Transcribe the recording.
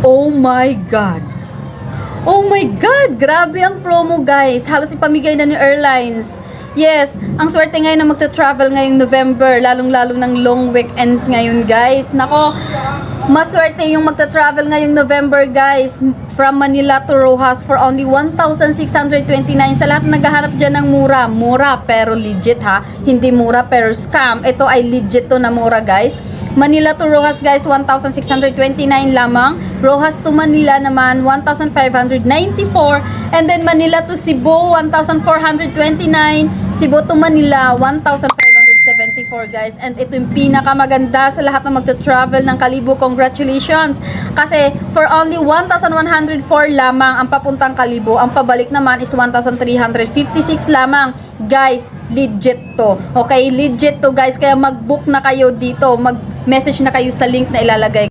Oh my God! Oh my God! Grabe ang promo, guys. Halos ipamigay na ni airlines. Yes, ang swerte ngayon na magta-travel ngayong November, lalong-lalo ng long weekends ngayon, guys. Nako, maswerte yung magta-travel ngayong November, guys. From Manila to Rojas for only 1,629. Sa lahat na naghahanap dyan ng mura. Mura pero legit, ha. Hindi mura pero scam. Ito ay legit to na mura, guys. Manila to Rojas, guys, 1,629 lamang. Rojas to Manila naman, 1,594. And then Manila to Cebu, 1,429. Cebu to Manila, 1,574, guys. And ito yung pinakamaganda sa lahat na magta-travel ng Kalibo. Congratulations! Kasi for only 1,104 lamang ang papuntang Kalibo. Ang pabalik naman is 1,356 lamang. Guys, legit to. Okay, legit to, guys. Kaya mag-book na kayo dito. Mag-message na kayo sa link na ilalagay